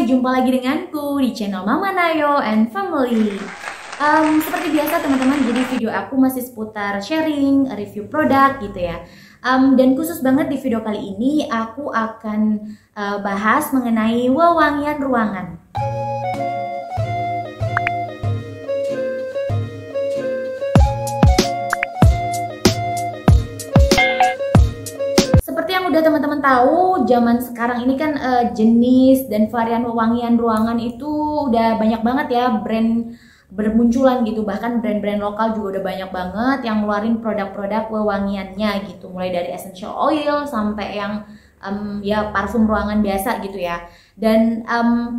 Hai, jumpa lagi denganku di channel Mama Nayo and Family. Seperti biasa teman-teman, jadi video aku masih seputar sharing, review produk gitu ya. Dan khusus banget di video kali ini aku akan bahas mengenai wewangian ruangan. Seperti yang udah teman-teman tahu, zaman sekarang ini kan jenis dan varian wewangian ruangan itu udah banyak banget ya, brand bermunculan gitu. Bahkan brand-brand lokal juga udah banyak banget yang ngeluarin produk-produk wewangiannya gitu, mulai dari essential oil sampai yang ya parfum ruangan biasa gitu ya. Dan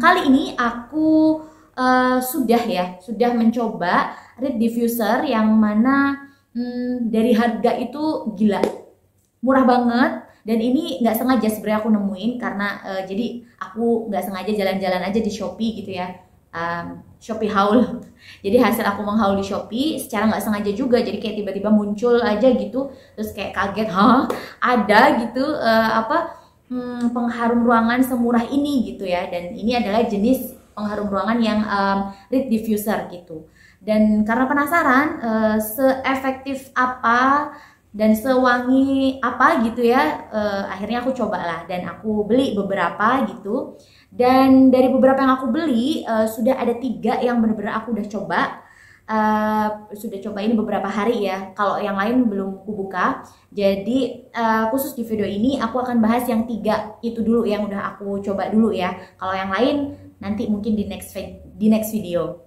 kali ini aku sudah mencoba Reed Diffuser yang mana dari harga itu gila murah banget. Dan ini nggak sengaja sebenarnya aku nemuin karena jadi aku nggak sengaja jalan-jalan aja di Shopee gitu ya, Shopee haul. Jadi hasil aku menghaul di Shopee secara nggak sengaja juga, jadi kayak tiba-tiba muncul aja gitu, terus kayak kaget, ada gitu pengharum ruangan semurah ini gitu ya. Dan ini adalah jenis pengharum ruangan yang Reed Diffuser gitu. Dan karena penasaran seefektif apa dan sewangi apa gitu ya, akhirnya aku cobalah dan aku beli beberapa gitu. Dan dari beberapa yang aku beli sudah ada 3 yang benar-benar aku udah coba. Sudah coba ini beberapa hari ya, kalau yang lain belum aku buka. Jadi khusus di video ini aku akan bahas yang 3 itu dulu yang udah aku coba dulu ya. Kalau yang lain nanti mungkin di next video.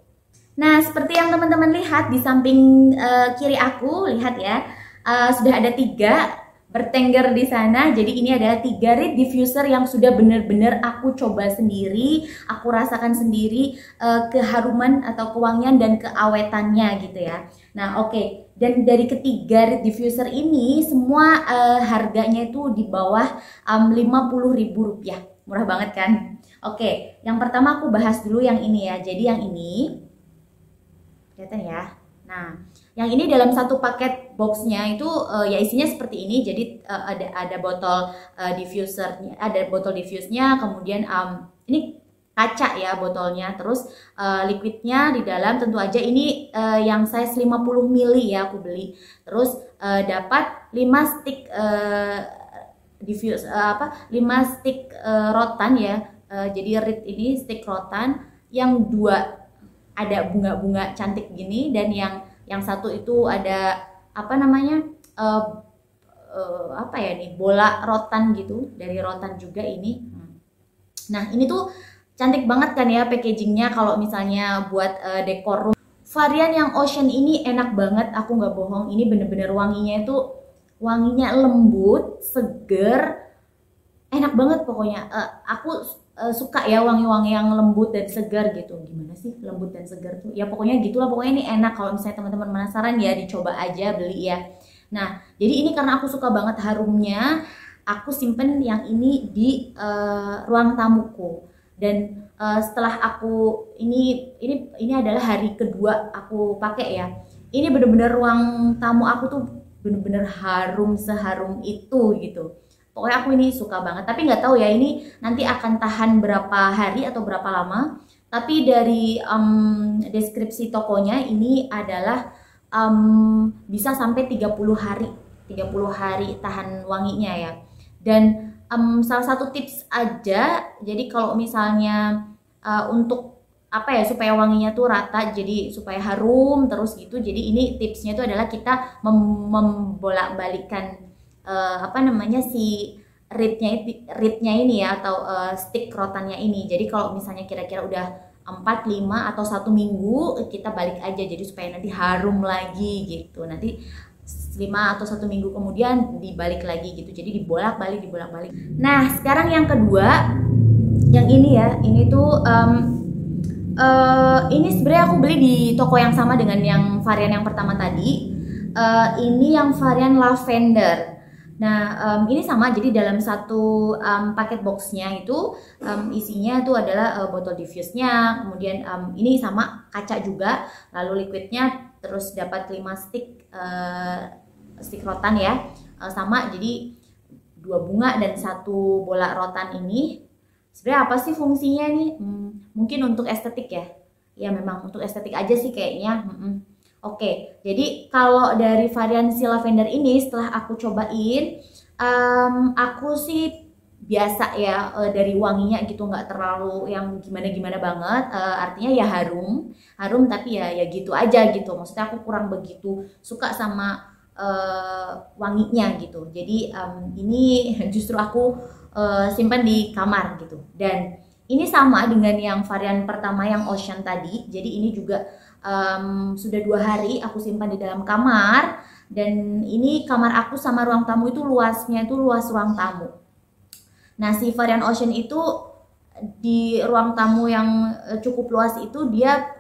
Nah, seperti yang teman-teman lihat di samping kiri aku, lihat ya, sudah ada 3 bertengger di sana. Jadi ini adalah 3 Reed Diffuser yang sudah benar-benar aku coba sendiri, aku rasakan sendiri keharuman atau kewangian dan keawetannya gitu ya. Nah, oke. Dan dari ketiga Reed Diffuser ini semua harganya itu di bawah Rp50.000. Murah banget kan? Oke, yang pertama aku bahas dulu yang ini ya. Jadi yang ini kelihatan ya. Nah, yang ini dalam satu paket boxnya itu ya isinya seperti ini. Jadi ada botol diffusernya, ada botol diffuse-nya, kemudian ini kaca ya botolnya, terus liquidnya di dalam. Tentu aja ini yang size 50 ml ya aku beli. Terus dapat 5 stick diffuse 5 stick rotan ya. Jadi Reed ini stick rotan yang 2 ada bunga-bunga cantik gini, dan yang satu itu ada apa namanya apa ya nih, bola rotan gitu, dari rotan juga ini. Nah, ini tuh cantik banget kan ya packagingnya kalau misalnya buat dekor room. Varian yang Ocean ini enak banget, aku nggak bohong, ini bener-bener wanginya lembut, seger, enak banget pokoknya. Aku suka ya wangi-wangi yang lembut dan segar gitu. Gimana sih lembut dan segar tuh? Ya pokoknya gitulah, pokoknya ini enak. Kalau misalnya teman-teman penasaran ya dicoba aja, beli ya. Nah, jadi ini karena aku suka banget harumnya, aku simpen yang ini di ruang tamuku. Dan setelah aku ini adalah hari kedua aku pakai ya. Ini bener-bener ruang tamu aku tuh bener-bener harum seharum itu gitu. Pokoknya aku ini suka banget, tapi nggak tahu ya ini nanti akan tahan berapa hari atau berapa lama. Tapi dari deskripsi tokonya ini adalah bisa sampai 30 hari. 30 hari tahan wanginya ya. Dan salah satu tips aja, jadi kalau misalnya untuk apa ya, supaya wanginya tuh rata, jadi supaya harum terus gitu. Jadi ini tipsnya itu adalah kita membolak-balikan si reednya ini ya, atau stick rotannya ini. Jadi kalau misalnya kira-kira udah 4, 5 atau 1 minggu, kita balik aja, jadi supaya nanti harum lagi gitu. Nanti 5 atau 1 minggu kemudian dibalik lagi gitu, jadi dibolak-balik. Nah, sekarang yang kedua, yang ini ya, ini tuh ini sebenarnya aku beli di toko yang sama dengan yang varian yang pertama tadi. Ini yang varian lavender. Nah, ini sama, jadi dalam satu paket boxnya itu isinya itu adalah botol diffuse-nya, kemudian ini sama kaca juga, lalu liquidnya, terus dapat 5 stick rotan ya, sama, jadi 2 bunga dan 1 bola rotan ini. Sebenarnya apa sih fungsinya nih? Mungkin untuk estetik ya. Ya memang untuk estetik aja sih kayaknya. Oke, jadi kalau dari varian si lavender ini setelah aku cobain, aku sih biasa ya, dari wanginya gitu, nggak terlalu yang gimana-gimana banget. Artinya ya harum tapi ya gitu aja gitu. Maksudnya aku kurang begitu suka sama wanginya gitu. Jadi ini justru aku simpan di kamar gitu. Dan ini sama dengan yang varian pertama yang Ocean tadi. Jadi ini juga sudah 2 hari aku simpan di dalam kamar. Dan ini kamar aku sama ruang tamu itu luasnya itu luas ruang tamu. Nah si varian Ocean itu di ruang tamu yang cukup luas itu dia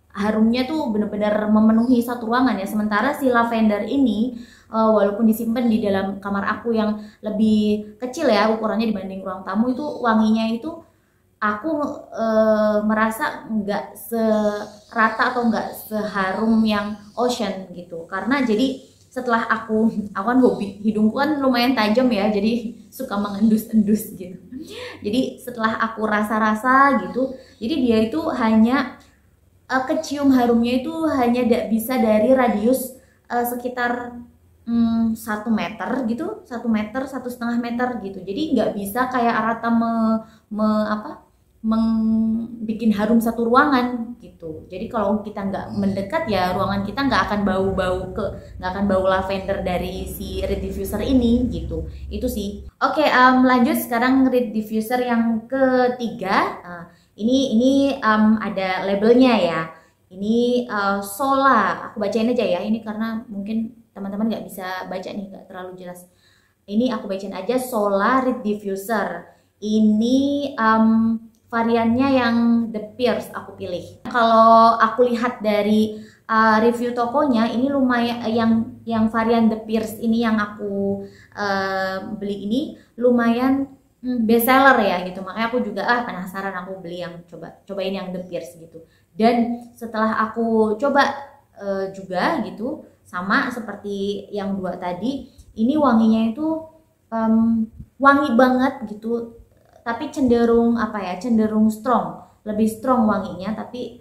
harumnya tuh benar-benar memenuhi satu ruangan ya. Sementara si lavender ini walaupun disimpan di dalam kamar aku yang lebih kecil ya ukurannya dibanding ruang tamu, itu wanginya itu aku merasa nggak serata atau nggak seharum yang Ocean gitu. Karena jadi setelah aku kan hobi, hidungku kan lumayan tajam ya, jadi suka mengendus-endus gitu. Jadi setelah aku rasa-rasa gitu, jadi dia itu hanya kecium harumnya itu hanya bisa dari radius sekitar 1 meter gitu, 1 meter, 1,5 meter gitu. Jadi nggak bisa kayak Arata bikin harum satu ruangan gitu. Jadi kalau kita nggak mendekat ya ruangan kita nggak akan nggak akan bau lavender dari si reed diffuser ini gitu. Itu sih. Oke, lanjut sekarang reed diffuser yang ketiga. Ini ada labelnya ya. Ini Sola. Aku bacain aja ya. Ini karena mungkin teman-teman nggak bisa baca nih, nggak terlalu jelas. Ini aku bacain aja, Sola reed diffuser. Ini variannya yang The Pierce aku pilih. Kalau aku lihat dari review tokonya, ini lumayan yang varian The Pierce ini yang aku beli ini lumayan best seller ya gitu. Makanya aku juga penasaran, aku beli yang cobain yang The Pierce gitu. Dan setelah aku coba juga gitu, sama seperti yang 2 tadi, ini wanginya itu wangi banget gitu. Tapi cenderung cenderung strong, lebih strong wanginya, tapi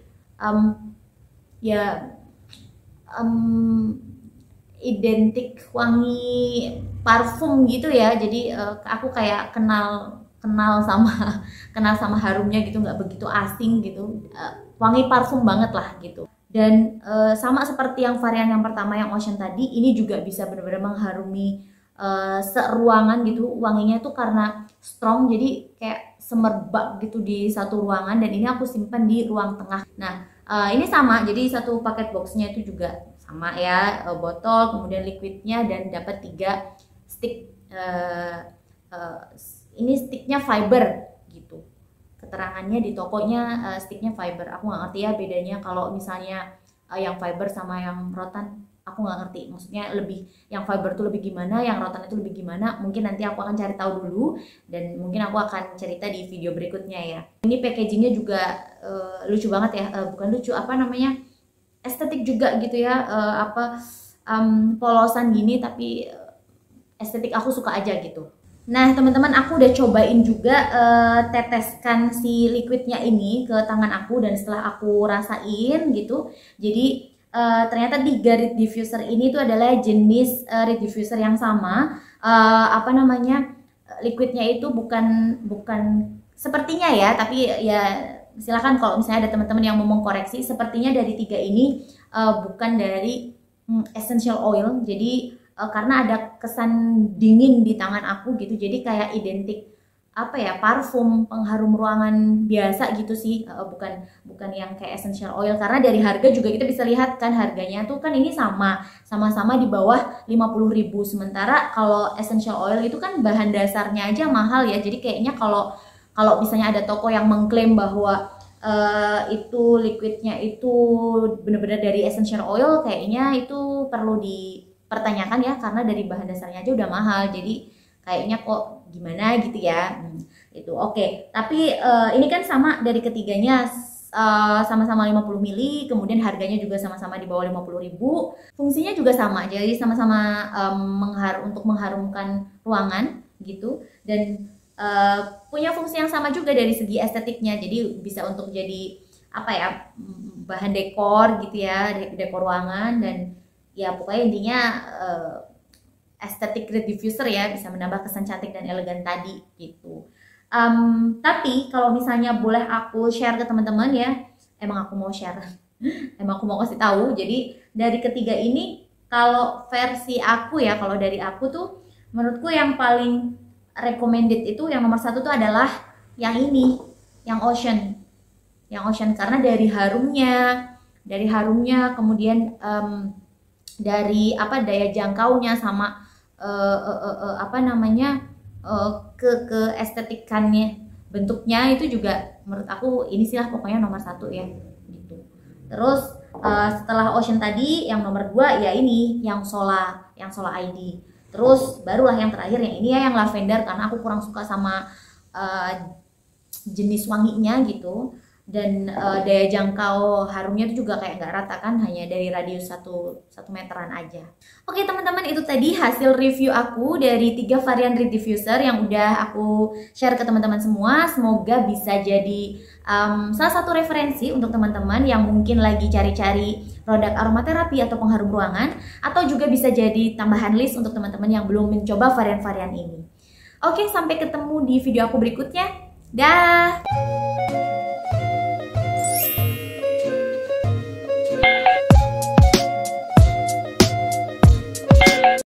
identik wangi parfum gitu ya. Jadi aku kayak kenal sama harumnya gitu, nggak begitu asing gitu. Wangi parfum banget lah gitu. Dan sama seperti yang varian yang pertama yang Ocean tadi, ini juga bisa benar-benar mengharumi seruangan gitu. Wanginya tuh karena strong, jadi kayak semerbak gitu di satu ruangan. Dan ini aku simpan di ruang tengah. Nah ini sama, jadi satu paket boxnya itu juga sama ya, botol, kemudian liquidnya, dan dapat 3 stick. Ini sticknya fiber gitu, keterangannya di tokonya sticknya fiber. Aku nggak ngerti ya bedanya kalau misalnya yang fiber sama yang rotan, aku nggak ngerti. Maksudnya lebih yang fiber tuh lebih gimana, yang rotan itu lebih gimana. Mungkin nanti aku akan cari tahu dulu, dan mungkin aku akan cerita di video berikutnya ya. Ini packagingnya juga lucu banget ya, bukan lucu, estetik juga gitu ya. Polosan gini tapi estetik aku suka aja gitu. Nah teman-teman, aku udah cobain juga teteskan si liquidnya ini ke tangan aku, dan setelah aku rasain gitu, jadi ternyata 3 reed diffuser ini tuh adalah jenis reed diffuser yang sama. Liquidnya itu bukan sepertinya ya, tapi ya silakan kalau misalnya ada teman-teman yang mau mengkoreksi. Sepertinya dari 3 ini bukan dari essential oil. Jadi karena ada kesan dingin di tangan aku gitu, jadi kayak identik parfum pengharum ruangan biasa gitu sih, bukan yang kayak essential oil. Karena dari harga juga kita bisa lihat kan, harganya tuh kan ini sama-sama di bawah 50.000. Sementara kalau essential oil itu kan bahan dasarnya aja mahal ya. Jadi kayaknya kalau misalnya ada toko yang mengklaim bahwa itu liquidnya itu benar-benar dari essential oil, kayaknya itu perlu dipertanyakan ya, karena dari bahan dasarnya aja udah mahal. Jadi kayaknya kok gimana gitu ya. Itu oke. Tapi ini kan sama dari ketiganya, sama-sama 50 mili, kemudian harganya juga sama-sama di bawah 50.000. Fungsinya juga sama, jadi sama-sama untuk mengharumkan ruangan gitu. Dan punya fungsi yang sama juga dari segi estetiknya. Jadi bisa untuk jadi apa ya, bahan dekor gitu ya, dekor ruangan, dan ya pokoknya intinya estetik grid diffuser ya, bisa menambah kesan cantik dan elegan tadi gitu. Tapi kalau misalnya boleh aku share ke teman-teman ya, emang aku mau share, emang aku mau kasih tahu. Jadi dari ketiga ini, kalau versi aku ya, kalau dari aku tuh menurutku yang paling recommended itu yang nomor 1 tuh adalah yang ini, yang Ocean, karena dari harumnya, kemudian dari apa, daya jangkaunya, sama apa namanya, keestetikannya, bentuknya itu juga menurut aku ini sih lah pokoknya nomor 1 ya gitu. Terus setelah Ocean tadi, yang nomor 2 ya ini, yang Sola ID. Terus barulah yang terakhir yang ini ya, yang lavender, karena aku kurang suka sama jenis wanginya gitu, dan daya jangkau harumnya itu juga kayak nggak rata kan, hanya dari radius 1 meteran aja. Oke teman-teman, itu tadi hasil review aku dari 3 varian reed diffuser yang udah aku share ke teman-teman semua. Semoga bisa jadi salah satu referensi untuk teman-teman yang mungkin lagi cari-cari produk aromaterapi atau pengharum ruangan, atau juga bisa jadi tambahan list untuk teman-teman yang belum mencoba varian-varian ini. Oke, sampai ketemu di video aku berikutnya. Dah.